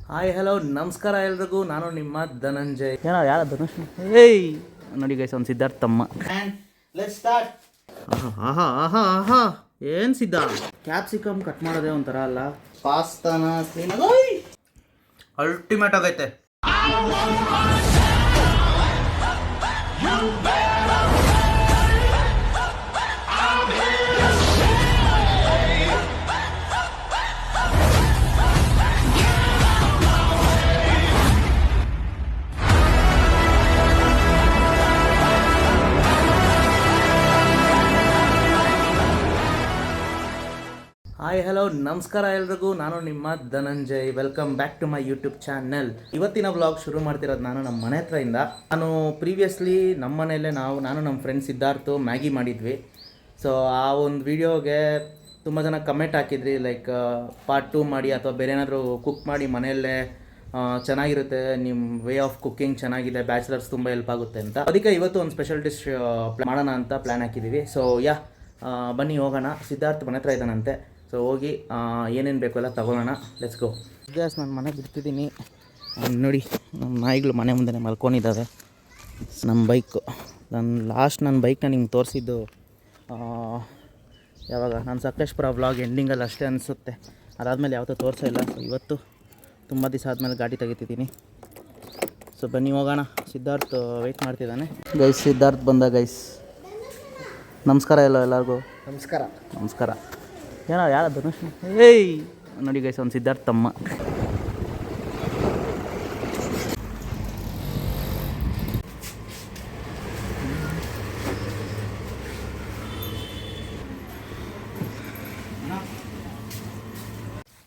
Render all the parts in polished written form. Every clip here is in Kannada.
ಹಾಯ್ ಹಲೋ ನಮಸ್ಕಾರ ಎಲ್ರಿಗೂ. ನಾನು ನಿಮ್ಮ ಧನಂಜಯ್. ಏನೋ ಯಾರ ಧನುಷ್ ಏಯ್ ನೋಡಿ ಗೈಸ್ ಅವ್ನು ಸಿದ್ಧಾರ್ಥ್ ತಮ್ಮ. Let's start. ಆಹಾ ಆಹಾ ಆಹಾ ಏನು ಸಿದ್ಧ ಕ್ಯಾಪ್ಸಿಕಮ್ ಕಟ್ ಮಾಡೋದೇ ಒಂಥರ ಅಲ್ಲ. ಪಾಸ್ತಾನ ಕ್ಲೀನಾಗಿ ಅಲ್ಟಿಮೇಟ್ ಆಗೈತೆ. ಹಾಯ್ ಹಲೋ ನಮಸ್ಕಾರ ಎಲ್ರಿಗೂ. ನಾನು ನಿಮ್ಮ Dhananjay. Welcome back to my YouTube channel. ಇವತ್ತಿನ ವ್ಲಾಗ್ ಶುರು ಮಾಡ್ತಿರೋದು ನಾನು ನಮ್ಮ ಮನೆ ಹತ್ರದಿಂದ. ನಾನು ಪ್ರೀವಿಯಸ್ಲಿ ನಮ್ಮ ಮನೆಯಲ್ಲೇ ನಾನು ನಮ್ಮ ಫ್ರೆಂಡ್ ಸಿದ್ಧಾರ್ಥ್ ಮ್ಯಾಗಿ ಮಾಡಿದ್ವಿ. ಸೊ ಆ ಒಂದು ವಿಡಿಯೋಗೆ ತುಂಬ ಜನ ಕಮೆಂಟ್ ಹಾಕಿದ್ರಿ, ಲೈಕ್ ಪಾರ್ಟ್ 2 ಮಾಡಿ ಅಥವಾ ಬೇರೆ ಏನಾದರೂ ಕುಕ್ ಮಾಡಿ ಮನೆಯಲ್ಲೇ ಚೆನ್ನಾಗಿರುತ್ತೆ, ನಿಮ್ಮ ವೇ ಆಫ್ ಕುಕ್ಕಿಂಗ್ ಚೆನ್ನಾಗಿದೆ, ಬ್ಯಾಚುಲರ್ಸ್ ತುಂಬ ಹೆಲ್ಪ್ ಆಗುತ್ತೆ ಅಂತ. ಅದಕ್ಕೆ ಇವತ್ತು ಒಂದು ಸ್ಪೆಷಲ್ ಡಿಶ್ ಮಾಡೋಣ ಅಂತ ಪ್ಲ್ಯಾನ್ ಹಾಕಿದ್ದೀವಿ. ಸೊ ಬನ್ನಿ ಹೋಗೋಣ. ಸಿದ್ಧಾರ್ಥ್ ಮನೆ ಹತ್ರ ಇದ್ದಾನಂತೆ. ಸೊ ಹೋಗಿ ಏನೇನು ಬೇಕು ಎಲ್ಲ ತೊಗೊಳ್ಳೋಣ. Let's go. ಗ್ಯಾಸ್ ನಾನು ಮನೆಗೆ ಬಿಡ್ತಿದ್ದೀನಿ. ನೋಡಿ ನಮ್ಮ ನಾಯಿಗಳು ಮನೆ ಮುಂದೆ ಮಲ್ಕೊಂಡಿದ್ದಾವೆ. ನಮ್ಮ ಬೈಕು ನನ್ನ ಬೈಕ್ನ ನಿಮ್ಗೆ ತೋರಿಸಿದ್ದು ಯಾವಾಗ ನಾನು ಸಕಲೇಶ್ಪುರ ವ್ಲಾಗ್ ಎಂಡಿಂಗಲ್ಲಿ ಅಷ್ಟೇ ಅನಿಸುತ್ತೆ. ಅದಾದಮೇಲೆ ಯಾವತ್ತೂ ತೋರಿಸಿಲ್ಲ. ಇವತ್ತು ತುಂಬ ದಿವಸ ಆದಮೇಲೆ ಗಾಡಿ ತೆಗಿತಿದ್ದೀನಿ. ಸೊ ಬನ್ನಿ ಹೋಗೋಣ. ಸಿದ್ಧಾರ್ಥ್ ವೆಯ್ಟ್ ಮಾಡ್ತಿದ್ದಾನೆ. ಗೈಸ್ ಸಿದ್ಧಾರ್ಥ್ ಬಂದ. ಗೈಸ್ ನಮಸ್ಕಾರ ಎಲ್ಲರಿಗೂ. ನಮಸ್ಕಾರ. ನಮಸ್ಕಾರ. ಏನೋ ಯಾರ ಧನುಷ್ ಏಯ್ ನೋಡಿ ಗೈಸ್ ಅವ್ನು ಸಿದ್ಧಾರ್ಥ್ ತಮ್ಮ.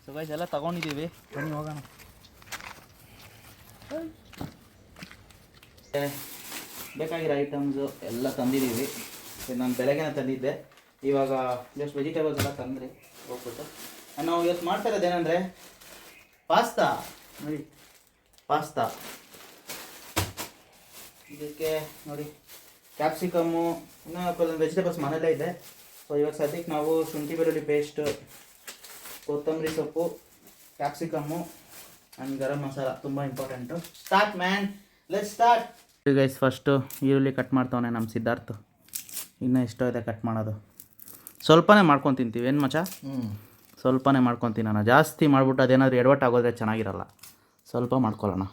ಸೊ ಗೈಸ್ ಎಲ್ಲ ತಗೊಂಡಿದ್ದೀವಿ, ಬನ್ನಿ ಹೋಗೋಣ. ಬೇಕಾಗಿರೋ ಐಟಮ್ಸು ಎಲ್ಲ ತಂದಿದ್ದೀವಿ. ನಾನು ಬೆಳಗ್ಗೆನೇ ತಂದಿದ್ದೆ. ಇವಾಗ ಜಸ್ಟ್ ವೆಜಿಟೇಬಲ್ಸ್ ಎಲ್ಲ ತಂದರೆ ಹೋಗ್ಬಿಟ್ಟು ನಾವು ಇವತ್ತು ಮಾಡ್ತಾ ಇರೋದೇನೆಂದರೆ ಪಾಸ್ತಾ. ನೋಡಿ ಪಾಸ್ತಾ. ಇದಕ್ಕೆ ನೋಡಿ ಕ್ಯಾಪ್ಸಿಕಮ್ಮು, ಇನ್ನೂ ಕೆಲವೊಂದು ವೆಜಿಟೇಬಲ್ಸ್ ಮನೆಯಲ್ಲೇ ಇದೆ. ಸೊ ಇವಾಗ ಸದ್ಯಕ್ಕೆ ನಾವು ಶುಂಠಿ ಬೆಳ್ಳುಳ್ಳಿ ಪೇಸ್ಟು, ಕೊತ್ತಂಬರಿ ಸೊಪ್ಪು, ಕ್ಯಾಪ್ಸಿಕಮ್ಮು ಆ್ಯಂಡ್ ಗರಂ ಮಸಾಲ ತುಂಬ important. Start man, let's start. Guys first ಈರುಳ್ಳಿ ಕಟ್ ಮಾಡ್ತಾವನೆ ನಮ್ಮ ಸಿದ್ಧಾರ್ಥ್. ಇನ್ನೂ ಎಷ್ಟೋ ಇದೆ ಕಟ್ ಮಾಡೋದು. ಸ್ವಲ್ಪನೇ ಮಾಡ್ಕೊಂಡು ತಿಂತೀವಿ ಏನು ಮಚ್ಚ? ಸ್ವಲ್ಪನೇ ಮಾಡ್ಕೊತೀನಿ. ನಾನು ಜಾಸ್ತಿ ಮಾಡಿಬಿಟ್ಟು ಅದೇನಾದರೂ ಎಡವಟ್ಟು ಆಗೋದ್ರೆ ಚೆನ್ನಾಗಿರಲ್ಲ. ಸ್ವಲ್ಪ ಮಾಡ್ಕೊಳ್ಳೋಣ.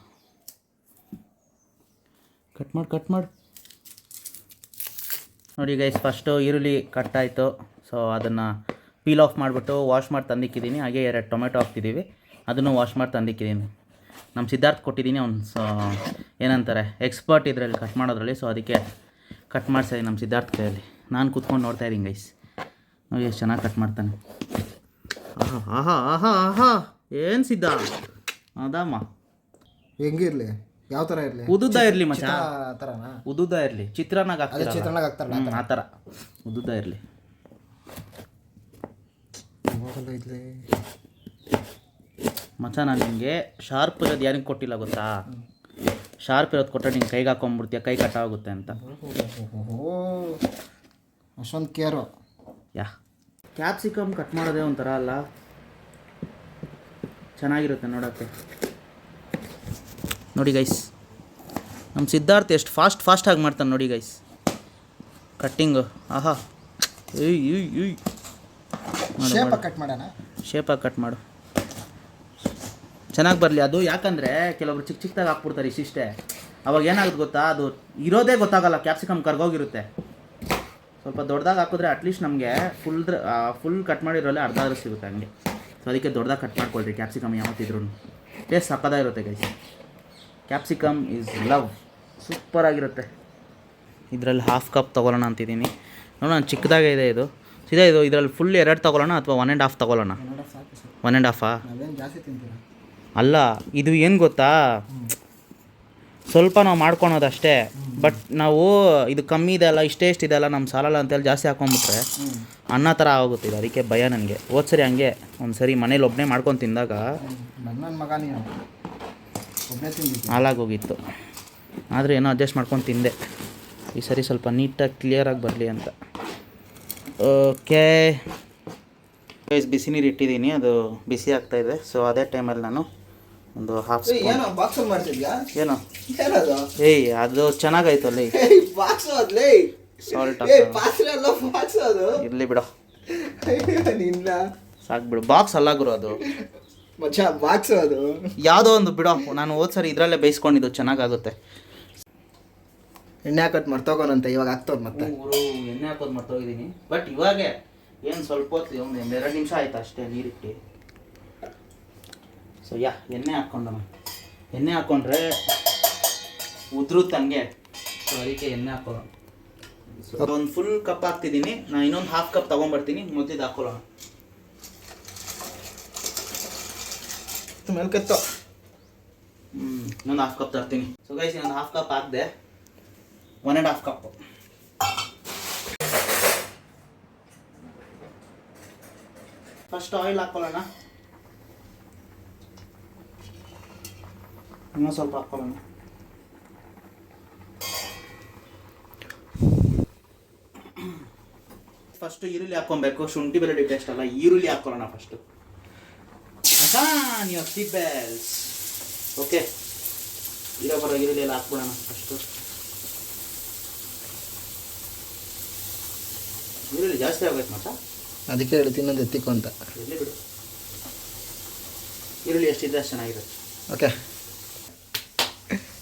ಕಟ್ ಮಾಡಿ ನೋಡಿ ಗೈಸ್, ಫಸ್ಟು ಈರುಳ್ಳಿ ಕಟ್ ಆಯಿತು. ಸೊ ಅದನ್ನು ಪೀಲ್ ಆಫ್ ಮಾಡಿಬಿಟ್ಟು ವಾಶ್ ಮಾಡಿ ತಂದಿಕ್ಕಿದ್ದೀನಿ. ಹಾಗೆ 2 ಟೊಮೆಟೊ ಹಾಕ್ತಿದ್ದೀವಿ, ಅದನ್ನು ವಾಶ್ ಮಾಡಿ ತಂದಿಕ್ಕಿದ್ದೀನಿ. ನಮ್ಮ ಸಿದ್ಧಾರ್ಥ್ ಕೊಟ್ಟಿದ್ದೀನಿ. ಅವ್ನು ಏನಂತಾರೆ ಎಕ್ಸ್ಪರ್ಟ್ ಇದರಲ್ಲಿ ಕಟ್ ಮಾಡೋದ್ರಲ್ಲಿ. ಸೊ ಅದಕ್ಕೆ ಕಟ್ ಮಾಡಿಸಿದ್ದೀನಿ ನಮ್ಮ ಸಿದ್ಧಾರ್ಥ್ ಕೈಯಲ್ಲಿ. ನಾನು ಕೂತ್ಕೊಂಡು ನೋಡ್ತಾಯಿದ್ದೀನಿ ಗೈಸ್. ನೋಡಿ ಎಷ್ಟು ಚೆನ್ನಾಗಿ ಕಟ್ ಮಾಡ್ತಾನೆ. ಆಹಾ ಆಹಾ ಆಹಾ ಆಹಾ ಏನು ಸಿದ್ಧ ಅದಮ್ಮ. ಹೆಂಗಿರ್ಲಿ, ಯಾವ ಥರ ಇರಲಿ? ಉದ್ದುದ್ದ ಇರಲಿ ಮಚ್ಚ. ಥರನಾ? ಉದ್ದುದ್ದ ಇರಲಿ. ಚಿತ್ರಾನ್ನಾಗ ಹಾಕ್ತಾರಲ್ಲ ಆ ಥರ ಉದ್ದುದ್ದ ಇರಲಿ. ಮಚ್ಚ ನಾನು ನಿಮಗೆ ಶಾರ್ಪ್ ಇರೋದು ಯಾರಿಗೆ ಕೊಟ್ಟಿಲ್ಲ ಗೊತ್ತಾ? ಶಾರ್ಪ್ ಇರೋದು ಕೊಟ್ಟರೆ ನಿಂಗೆ ಕೈಗೆ ಹಾಕೊಂಡ್ಬಿಡ್ತೀಯ, ಕೈ ಕಟ್ಟಾಗುತ್ತೆ ಅಂತ. ಅಷ್ಟೊಂದು ಕೇರು. ಕ್ಯಾಪ್ಸಿಕಮ್ ಕಟ್ ಮಾಡೋದೇ ಒಂಥರ ಅಲ್ಲ, ಚೆನ್ನಾಗಿರುತ್ತೆ ನೋಡೋಕ್ಕೆ. ನೋಡಿ ಗೈಸ್ ನಮ್ಮ ಸಿದ್ಧಾರ್ಥ್ ಎಷ್ಟು ಫಾಸ್ಟಾಗಿ ಮಾಡ್ತಾನೆ ನೋಡಿ ಗೈಸ್ ಕಟ್ಟಿಂಗು. ಆಹಾ ಶೇಪಾಗಿ ಕಟ್ ಮಾಡೋಣ. ಶೇಪಾಗಿ ಕಟ್ ಮಾಡು, ಚೆನ್ನಾಗಿ ಬರಲಿ ಅದು. ಯಾಕಂದರೆ ಕೆಲವೊಬ್ರು ಚಿಕ್ಕದಾಗಿ ಹಾಕ್ಬಿಡ್ತಾರೆ ಇಷ್ಟಿಷ್ಟೇ. ಅವಾಗ ಏನಾಗುತ್ತೆ ಗೊತ್ತಾ, ಅದು ಇರೋದೇ ಗೊತ್ತಾಗಲ್ಲ, ಕ್ಯಾಪ್ಸಿಕಮ್ ಕರ್ಗೋಗಿರುತ್ತೆ. ಸ್ವಲ್ಪ ದೊಡ್ಡದಾಗಿ ಹಾಕಿದ್ರೆ ಅಟ್ಲೀಸ್ಟ್ ನಮಗೆ ಫುಲ್ ಕಟ್ ಮಾಡಿರೋಲ್ಲೇ ಅರ್ಧ ಆದ್ರೂ ಸಿಗುತ್ತೆ ಹಂಗೆ. ಸೊ ಅದಕ್ಕೆ ದೊಡ್ಡದಾಗಿ ಕಟ್ ಮಾಡ್ಕೊಳ್ರಿ ಕ್ಯಾಪ್ಸಿಕಮ್ ಯಾವತ್ತಿದ್ರೂ. ಟೇಸ್ಟ್ ಸಕ್ಕದಾಗಿರುತ್ತೆ ಗೈಸ್. Capsicum is love. ಸೂಪರಾಗಿರುತ್ತೆ. ಇದರಲ್ಲಿ 1/2 ಕಪ್ ತೊಗೊಳ್ಳೋಣ ಅಂತಿದ್ದೀನಿ. ನೋಡಿ ನಾನು ಚಿಕ್ಕದಾಗೇ ಇದೆ ಇದು. ಸೀದಾ ಇದು ಇದರಲ್ಲಿ ಫುಲ್ 2 ತೊಗೊಳ್ಳೋಣ ಅಥವಾ 1.5 ತೊಗೊಳ್ಳೋಣ? 1.5 ಜಾಸ್ತಿ ತಿಂತೀರಾ? ಅಲ್ಲ, ಇದು ಏನು ಗೊತ್ತಾ, ಸ್ವಲ್ಪ ನಾವು ಮಾಡ್ಕೊಳೋದಷ್ಟೇ. ಬಟ್ ನಾವು ಇದು ಕಮ್ಮಿ ಇದೆಲ್ಲ, ಇಷ್ಟೇ ಇದೆಲ್ಲ ನಮ್ಮ ಸಾಲಲ್ಲ ಅಂತೇಳಿ ಜಾಸ್ತಿ ಹಾಕೊಂಡ್ಬಿಟ್ರೆ ಅನ್ನ ಥರ ಆಗೋಗುತ್ತೆ ಇದು. ಅದಕ್ಕೆ ಭಯ ನನಗೆ. ಸರಿ ಹಂಗೆ ಒಂದು ಸರಿ ಮನೇಲಿ ಒಬ್ಬನೇ ಮಾಡ್ಕೊಂಡು ತಿಂದಾಗ ನನ್ನ ಮಗ ಒಬ್ಬನೇ ತಿಂದಿದ್ದು ಹಾಳಾಗೋಗಿತ್ತು. ಆದರೆ ಏನೋ ಅಡ್ಜಸ್ಟ್ ಮಾಡ್ಕೊಂಡು ತಿಂದೆ. ಈ ಸರಿ ಸ್ವಲ್ಪ ನೀಟಾಗಿ ಕ್ಲಿಯರಾಗಿ ಬರಲಿ ಅಂತ. ಓಕೆ ಗೈಸ್, ಬಿಸಿ ನೀರು ಇಟ್ಟಿದ್ದೀನಿ, ಅದು ಬಿಸಿ ಆಗ್ತಾಯಿದೆ. ಸೊ ಅದೇ ಟೈಮಲ್ಲಿ ನಾನು ಒಂದು ಹಾಫ್ ಸ್ಪೂನ್. ಏನೋ ಬಾಕ್ಸ್ ಮಾಡ್ತಿದ್ಯಾ? ಏನೋ ಏನದು? ಏಯ್ ಅದು ಚೆನ್ನಾಗಾಯ್ತು ಅಲ್ಲಿ. ಬಾಕ್ಸ್ ಅದ್ಲೇ. ಸಾಲ್ಟ್ ಪಾತ್ರೆ ಅಲ್ಲ ಬಾಕ್ಸ್ ಅದು. ಇರ್ಲಿ ಬಿಡು, ನಿನ್ನ ಸಾಕು ಬಿಡು. ಬಾಕ್ಸ್ ಅಲ್ಲ ಗುರು ಅದು, ಮಚ್ಚ ಬಾಕ್ಸ್ ಅದು. ಯಾವುದೋ ಒಂದು ಬಿಡು. ನಾನು ಹೋದ್ಸರಿ ಇದರಲ್ಲೇ ಬೇಯಿಸ್ಕೊಂಡಿದ್ದು, ಚೆನ್ನಾಗಾಗುತ್ತೆ. ಎಣ್ಣೆ ಹಾಕೋದು ಮರ್ತೋಗೋನಂತೆ, ಇವಾಗ ಆಗ್ತದ ಮತ್ತೆ. ಊರು ಎಣ್ಣೆ ಹಾಕೋದು ಮರ್ತೋಗಿದ್ದೀನಿ. ಬಟ್ ಇವಾಗೆ ಏನು ಸ್ವಲ್ಪ ಹೊತ್ತು, ಒಂದು 2 ನಿಮಿಷ ಆಯ್ತು ಅಷ್ಟೇ ನೀರಿಟ್ಟು. ಸೊ ಎಣ್ಣೆ ಹಾಕ್ಕೊಂಡಮ್ಮ. ಎಣ್ಣೆ ಹಾಕ್ಕೊಂಡ್ರೆ ಉದ್ರುತ್ತಂಗೆ, ಸೊ ಅದಕ್ಕೆ ಎಣ್ಣೆ ಹಾಕೋಣ. ಸೊ ಒಂದು ಫುಲ್ ಕಪ್ ಹಾಕ್ತಿದ್ದೀನಿ. ನಾನು ಇನ್ನೊಂದು ಹಾಫ್ ಕಪ್ ತೊಗೊಂಬರ್ತೀನಿ, ಮೊದಲಿದ್ದು ಹಾಕೊಳ್ಳೋಣ. ಮೇಲ್ಕೆತ್ತೋ. ಇನ್ನೊಂದು ಹಾಫ್ ಕಪ್ ತರ್ತೀನಿ. ಸೊ ಗೈಸ್, ಇನ್ನೊಂದು ಹಾಫ್ ಕಪ್ ಹಾಕಿದೆ, 1.5 ಕಪ್. ಫಸ್ಟ್ ಆಯಿಲ್ ಹಾಕೊಳ್ಳೋಣ, ಇನ್ನೂ ಸ್ವಲ್ಪ ಹಾಕೊಳ್ಳೋಣ. ಫಸ್ಟ್ ಈರುಳ್ಳಿ ಹಾಕೊಬೇಕು. ಶುಂಠಿ ಬೆಳ್ಳುಳ್ಳಿ ಪೇಸ್ಟ್ ಅಲ್ಲ, ಈರುಳ್ಳಿ ಹಾಕೊಳ್ಳೋಣ ಫಸ್ಟು. ನೀವು ಸಿಬ್ಬೆಲ್ಸ್ ಓಕೆ. ಇರೋ ಬರೋ ಈರುಳ್ಳಿ ಎಲ್ಲ ಹಾಕ್ಬಿಡೋಣ ಫಸ್ಟು. ಈರುಳ್ಳಿ ಜಾಸ್ತಿ ಆಗೋಯ್ತು ಮಚ್ಚ, ಅದಕ್ಕೆ ಹೇಳ್ತೀನಿ ಇನ್ನೊಂದು ಎತ್ತಿಕ್ಕು ಅಂತ. ಇರಲಿ ಬಿಡು, ಈರುಳ್ಳಿ ಎಷ್ಟಿದ್ರೆ ಅಷ್ಟು ಚೆನ್ನಾಗಿರುತ್ತೆ. ಓಕೆ,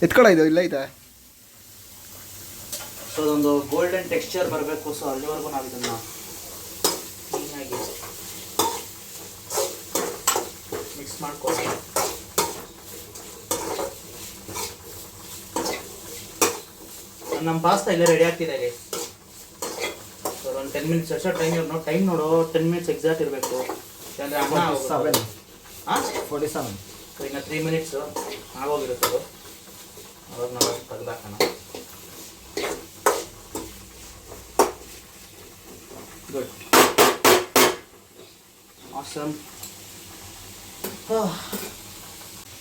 ಎತ್ಕೊಳ ಇದು ಇಲ್ಲ ಐತಾ. ಸೊ ಅದೊಂದು ಗೋಲ್ಡನ್ ಟೆಕ್ಸ್ಚರ್ ಬರಬೇಕು. ಸೊ ಅಲ್ಲಿವರೆಗೂ ನಾವು ಇದನ್ನು ಕ್ಲೀನಾಗಿ ಮಿಕ್ಸ್ ಮಾಡ್ಕೊಳ್ಳೋಣ. ನಮ್ಮ ಪಾಸ್ತಾ ಇಲ್ಲೇ ರೆಡಿ ಆಗ್ತಿದೆ. ಸೊ ಒಂದು 10 ಮಿನಿಟ್ಸ್ ಅಷ್ಟೇ ಟೈಮ್ ನೋಡು. 10 ಮಿನಿಟ್ಸ್ ಎಕ್ಸಾಕ್ಟ್ ಇರಬೇಕು, ಯಾಕಂದರೆ ಅನ್ನ ಆಗೋಗುತ್ತೆ. ಹಾಂ 47. ಸೊ ಇನ್ನು 3 ಮಿನಿಟ್ಸು ಆಗೋಗಿರುತ್ತೆ ಅದು. ಅವಾಗ ನಾವು ತೆಗೆದಾಕೋಣ. Good, awesome.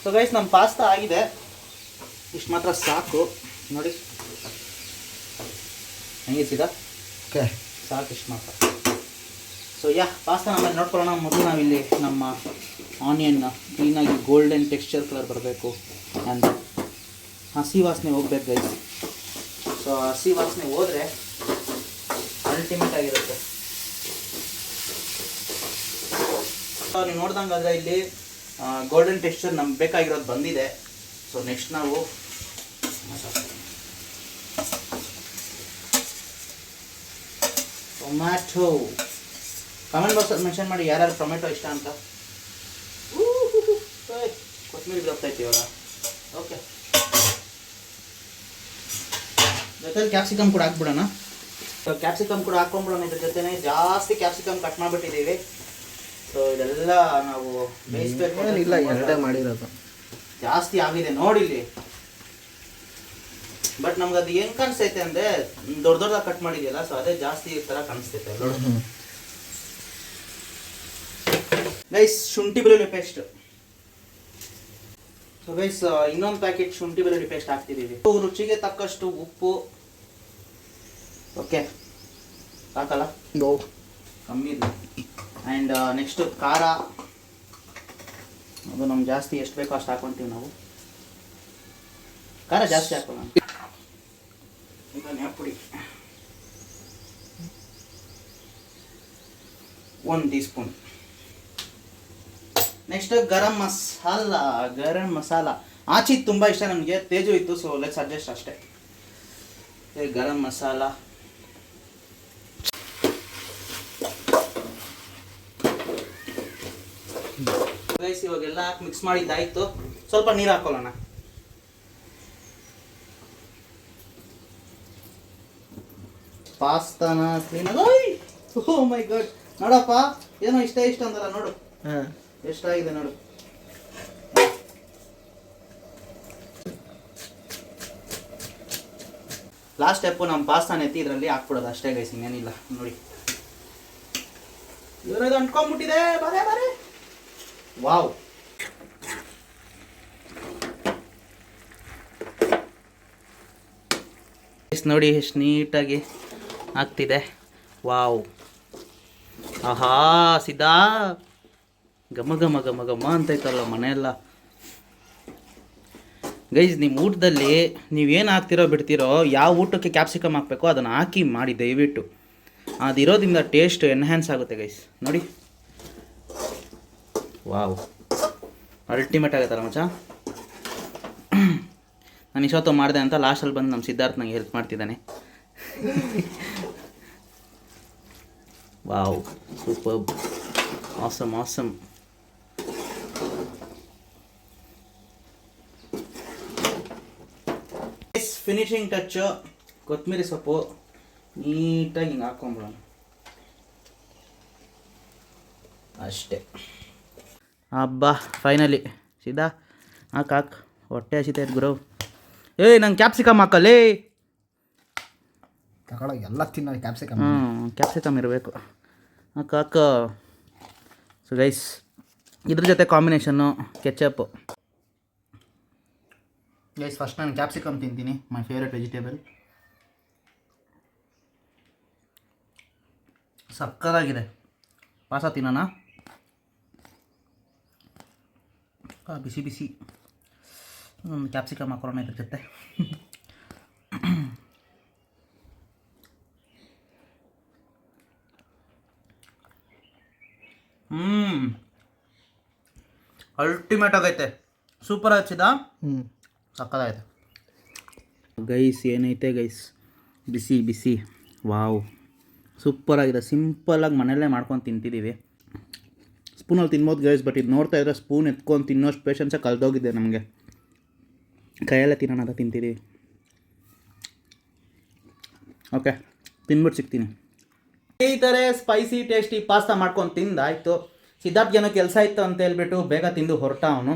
ಸೊ ಗೈಸ್, ನಮ್ಮ ಪಾಸ್ತಾ ಆಗಿದೆ. ಇಷ್ಟು ಮಾತ್ರ ಸಾಕು ನೋಡಿ, ಹೆಂಗೆ ಸೀದಾ ಓಕೆ ಸಾಕು, ಇಷ್ಟು ಮಾತ್ರ. ಸೊ ಪಾಸ್ತಾ ನಮ್ಮಲ್ಲಿ ನೋಡ್ಕೊಳ್ಳೋಣ. ಮೊದಲು ನಾವಿಲ್ಲಿ ನಮ್ಮ ಆನಿಯನ್ನ ಕ್ಲೀನಾಗಿ ಗೋಲ್ಡನ್ ಟೆಕ್ಸ್ಚರ್ ಕಲರ್ ಬರಬೇಕು, ಆ್ಯಂಡ್ ಹಸಿ ವಾಸನೆ ಹೋಗ್ಬೇಕು ಗೈಸ್. ಸೊ ಹಸಿ ವಾಸನೆ ಹೋದರೆ ಅಲ್ಟಿಮೇಟ್ ಆಗಿರುತ್ತೆ. ನೀವು ನೋಡ್ದಂಗಾದ್ರೆ ಇಲ್ಲಿ ಗೋಲ್ಡನ್ ಟೆಕ್ಸ್ಚರ್ ನಮ್ಗೆ ಬೇಕಾಗಿರೋದು ಬಂದಿದೆ. ಸೊ ನೆಕ್ಸ್ಟ್ ನಾವು ಟೊಮ್ಯಾಟೊ. ಕಮೆಂಟ್ ಬಾಕ್ಸಲ್ಲಿ ಮೆನ್ಷನ್ ಮಾಡಿ ಯಾರ್ಯಾರು ಟೊಮೆಟೊ ಇಷ್ಟ ಅಂತ. ಕೊತ್ತಂಬರಿ ಬರ್ತೈತೆ ಇವಾಗ. ಓಕೆ, ಜೊತೆಲಿ ಕ್ಯಾಪ್ಸಿಕಮ್ ಕೂಡ ಹಾಕ್ಬಿಡೋಣ. ಸೊ ಕ್ಯಾಪ್ಸಿಕಮ್ ಕೂಡ ಹಾಕ್ಕೊಂಡ್ಬಿಡೋಣ. ಇದ್ರ ಜೊತೆನೇ ಜಾಸ್ತಿ ಕ್ಯಾಪ್ಸಿಕಮ್ ಕಟ್ ಮಾಡಿಬಿಟ್ಟಿದ್ದೀವಿ. ಸೊ ಇದೆಲ್ಲ ನಾವು ಬೇಯಿಸ್ಬೇಕು. ಇಲ್ಲ, ಎರಡೇ ಮಾಡಿರೋದು. ಜಾಸ್ತಿ ಆಗಿದೆ ನೋಡಿಲ್ಲಿ. ಬಟ್ ನಮ್ಗೆ ಅದು ಹೆಂಗೆ ಕಾಣಿಸ್ತೈತೆ ಅಂದರೆ ದೊಡ್ಡ ದೊಡ್ಡದಾಗಿ ಕಟ್ ಮಾಡಿದೆಯಲ್ಲ, ಸೊ ಅದೇ ಜಾಸ್ತಿ ಈ ಥರ ಕಾಣಿಸ್ತೈತೆ ನೋಡಿ. ಗೈಸ್, ಶುಂಠಿ ಬೆಳ್ಳುಳ್ಳಿ ಪೇಸ್ಟ್. ಸೊ ಗೈಸ್, ಇನ್ನೊಂದು ಪ್ಯಾಕೆಟ್ ಶುಂಠಿ ಬೆಳ್ಳುಳ್ಳಿ ಪೇಸ್ಟ್ ಹಾಕ್ತಿದ್ದೀವಿ. ರುಚಿಗೆ ತಕ್ಕಷ್ಟು ಉಪ್ಪು. ಓಕೆ, ಸಾಕಲ್ಲ, ಕಮ್ಮಿ ಇದೆ. ಆ್ಯಂಡ್ ನೆಕ್ಸ್ಟ್ ಖಾರ. ಅದು ನಮ್ಗೆ ಜಾಸ್ತಿ ಎಷ್ಟು ಬೇಕೋ ಅಷ್ಟು ಹಾಕ್ಕೊಂತೀವಿ ನಾವು. ಖಾರ ಜಾಸ್ತಿ ಹಾಕೋಣ. ಧನಿಯಾ ಪುಡಿ 1 tea spoon. Next garam masala. ಆಚಿದ್ದು ತುಂಬ ಇಷ್ಟ ನನಗೆ, ತೇಜು ಇತ್ತು, ಸೊ ಲೆಟ್ಸ್ ಅಡ್ಜಸ್ಟ್ ಅಷ್ಟೇ. ಗರಂ ಮಸಾಲ. ಇವಾಗೆಲ್ಲ ಹಾಕಿ ಮಿಕ್ಸ್ ಮಾಡಿದ್ದಾಯ್ತು. ಸ್ವಲ್ಪ ನೀರು ಹಾಕೊಳ್ಳೋಣ. ಪಾಸ್ತಾನ ಕ್ಲೀನಾಗಿ. ಓ ಮೈ ಗಾಡ್, ನೋಡಪ್ಪ, ಏನೋ ಇಷ್ಟ ಅಂದಲ್ಲ, ನೋಡು ಎಷ್ಟಾಗಿದೆ ನೋಡು. ಲಾಸ್ಟ್ ಸ್ಟೆಪ್ಪು ನಮ್ಮ ಪಾಸ್ತಾನ ಎತ್ತಿ ಇದರಲ್ಲಿ ಹಾಕ್ಬಿಡೋದು ಅಷ್ಟೇ ಗೈಸ್, ಇನ್ನೇನಿಲ್ಲ ನೋಡಿ. ಇವರದು ಅಂಟ್ಕೊಂಡ್ಬಿಟ್ಟಿದೆ. ಬರೇ ವಾವ್. ನೋಡಿ ಎಷ್ಟು ನೀಟಾಗಿ ಆಗ್ತಿದೆ. ವಾವ್, ಆಹಾ, ಸಿದಾ ಘಮ ಘಮ ಘಮ ಘಮ ಅಂತೈತಲ್ಲ ಮನೆಯೆಲ್ಲ. ಗೈಸ್ ನಿಮ್ಮ ಊಟದಲ್ಲಿ ನೀವೇನು ಹಾಕ್ತಿರೋ ಬಿಡ್ತಿರೋ ಯಾವ ಊಟಕ್ಕೆ ಕ್ಯಾಪ್ಸಿಕಮ್ ಹಾಕಬೇಕೋ ಅದನ್ನು ಹಾಕಿ ಮಾಡಿ ದಯವಿಟ್ಟು. ಅದಿರೋದ್ರಿಂದ ಟೇಸ್ಟ್ ಎನ್ಹ್ಯಾನ್ಸ್ ಆಗುತ್ತೆ ಗೈಸ್. ನೋಡಿ, ವಾವ್, ಅಲ್ಟಿಮೇಟ್ ಆಗುತ್ತಲ್ಲ ಮಚ್ಚ. ನಾನು ಇಷ್ಟೊತ್ತು ಮಾಡಿದೆ ಅಂತ ಲಾಸ್ಟಲ್ಲಿ ಬಂದು ನಮ್ಮ ಸಿದ್ಧಾರ್ಥ ನಂಗೆ ಹೆಲ್ಪ್ ಮಾಡ್ತಿದ್ದಾನೆ. Wow, super, awesome awesome. Finishing touch ಕೊತ್ತಂಬರಿ ಸೊಪ್ಪು ನೀಟಾಗಿ ಹಿಂಗೆ ಹಾಕೊಂಬಿಡೋಣ ಅಷ್ಟೇ. ಹಬ್ಬ, ಫೈನಲಿ ಸೀದಾ ಹಾಕು ಹೊಟ್ಟೆ ಹಸಿತೈತೆ ಗುರು. ಏಯ್ ನಂಗೆ ಕ್ಯಾಪ್ಸಿಕಮ್ ಹಾಕಲ್ಲೇ. ತಗೊಳ್ಳೋ ಎಲ್ಲ ತಿನ್ನೋ ಕ್ಯಾಪ್ಸಿಕಮ್. ಕ್ಯಾಪ್ಸಿಕಮ್ ಇರಬೇಕು. ಹಾಕು. ಸೊ ಗೈಸ್, ಇದ್ರ ಜೊತೆ ಕಾಂಬಿನೇಷನ್ನು ಕೆಚಪ್ಪು. ಗೈಸ್ ಫಸ್ಟ್ ನಾನು ಕ್ಯಾಪ್ಸಿಕಮ್ ತಿಂತೀನಿ, ಮೈ ಫೇವ್ರೆಟ್ ವೆಜಿಟೇಬಲ್. ಸಕ್ಕತ್ತಾಗಿದೆ. ಪಾಸ ತಿನ್ನೋಣ. ಬಿಸಿ ಬಿಸಿ ಕ್ಯಾಪ್ಸಿಕಮ್ ಹಾಕೋಣ ಇದ್ರ ಜೊತೆ. ಅಲ್ಟಿಮೇಟ್ ಆಗೈತೆ. ಸೂಪರ್ ಹಚ್ಚಿದ. ಸಕ್ಕತ್ತಾಗೈತೆ ಗೈಸ್. ಏನೈತೆ ಗೈಸ್, ಬಿಸಿ ಬಿಸಿ. ವಾವ್, ಸೂಪರಾಗಿದೆ. ಸಿಂಪಲಾಗಿ ಮನೆಯಲ್ಲೇ ಮಾಡ್ಕೊಂಡು ತಿಂತಿದ್ದೀವಿ. ಸ್ಪೂನಲ್ಲಿ ತಿನ್ಬೋದು ಗೈಸ್, ಬಟ್ ಇದು ನೋಡ್ತಾ ಇದ್ರೆ ಸ್ಪೂನ್ ಎತ್ಕೊಂಡು ತಿನ್ನೋಷ್ಟು ಪೇಷನ್ಸೇ ಕಳೆದೋಗಿದೆ ನಮಗೆ. ಕೈಯಲ್ಲೇ ತಿನ್ನೋಣ ಅಂತ ತಿಂತಿದ್ದೀವಿ. ಓಕೆ, ತಿನ್ಬಿಟ್ಟು ಸಿಗ್ತೀನಿ. ಈ ಥರ ಸ್ಪೈಸಿ ಟೇಸ್ಟಿ ಪಾಸ್ತಾ ಮಾಡ್ಕೊಂಡು ತಿಂದಾಯಿತು. ಸಿದ್ಧಾರ್ಥ್ಗೇನೋ ಕೆಲಸ ಇತ್ತು ಅಂತ ಹೇಳ್ಬಿಟ್ಟು ಬೇಗ ತಿಂದು ಹೊರಟ ಅವನು.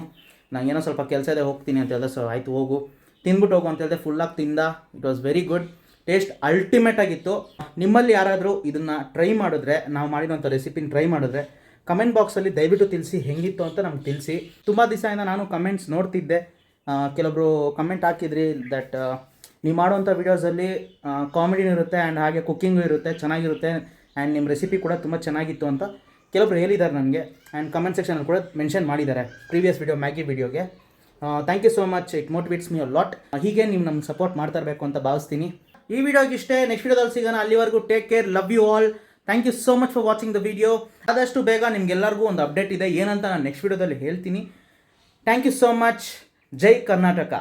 ನನಗೇನೋ ಸ್ವಲ್ಪ ಕೆಲಸ ಇದೆ, ಹೋಗ್ತೀನಿ ಅಂತ ಹೇಳಿದೆ. ಸೊ ಆಯಿತು ಹೋಗು, ತಿಂದ್ಬಿಟ್ಟು ಹೋಗು ಅಂತ ಹೇಳಿದೆ. ಫುಲ್ಲಾಗಿ ತಿಂದ. It was very good. Taste ultimate ಆಗಿತ್ತು. ನಿಮ್ಮಲ್ಲಿ ಯಾರಾದರೂ ಇದನ್ನು ಟ್ರೈ ಮಾಡಿದ್ರೆ, ನಾವು ಮಾಡಿರೋಂಥ ರೆಸಿಪಿನ ಟ್ರೈ ಮಾಡಿದ್ರೆ ಕಮೆಂಟ್ ಬಾಕ್ಸಲ್ಲಿ ದಯವಿಟ್ಟು ತಿಳಿಸಿ ಹೆಂಗಿತ್ತು ಅಂತ ನಮ್ಗೆ ತಿಳಿಸಿ. ತುಂಬ ದಿವಸದಿಂದ ನಾನು ಕಮೆಂಟ್ಸ್ ನೋಡ್ತಿದ್ದೆ. ಕೆಲವೊಬ್ರು ಕಮೆಂಟ್ ಹಾಕಿದ್ರಿ ದಟ್ ನೀವು ಮಾಡೋವಂಥ ವೀಡಿಯೋಸಲ್ಲಿ ಕಾಮಿಡಿನೂ ಇರುತ್ತೆ ಆ್ಯಂಡ್ ಹಾಗೆ ಕುಕ್ಕಿಂಗು ಇರುತ್ತೆ, ಚೆನ್ನಾಗಿರುತ್ತೆ, ಆ್ಯಂಡ್ ನಿಮ್ಮ ರೆಸಿಪಿ ಕೂಡ ತುಂಬ ಚೆನ್ನಾಗಿತ್ತು ಅಂತ ಕೆಲವೊಬ್ರು ಹೇಳಿದ್ದಾರೆ ನನಗೆ. ಆ್ಯಂಡ್ ಕಮೆಂಟ್ ಸೆಕ್ಷನಲ್ಲಿ ಕೂಡ ಮೆನ್ಷನ್ ಮಾಡಿದ್ದಾರೆ ಪ್ರೀವಿಯಸ್ ವೀಡಿಯೋ, ಮ್ಯಾಗಿ ವೀಡಿಯೋಗೆ. Thank you so much. It motivates me a lot. ಹೀಗೆ ನೀವು ನಮ್ಗೆ ಸಪೋರ್ಟ್ ಮಾಡ್ತಾ ಇರಬೇಕು ಅಂತ ಭಾವಿಸ್ತೀನಿ. ಈ ವಿಡಿಯೋಗೆ ಇಷ್ಟೇ. ನೆಕ್ಸ್ಟ್ ವೀಡಿಯೋದಲ್ಲಿ ಸಿಗೋಣ. ಅಲ್ಲಿವರೆಗೂ take care, love you all. Thank you so much for watching the video. ಆದಷ್ಟು ಬೇಗ ನಿಮ್ಗೆಲ್ಲರಿಗೂ ಒಂದು ಅಪ್ಡೇಟ್ ಇದೆ, ಏನಂತ ನಾನು ನೆಕ್ಸ್ಟ್ ವೀಡಿಯೋದಲ್ಲಿ ಹೇಳ್ತೀನಿ. Thank you so much. ಜೈ ಕರ್ನಾಟಕ.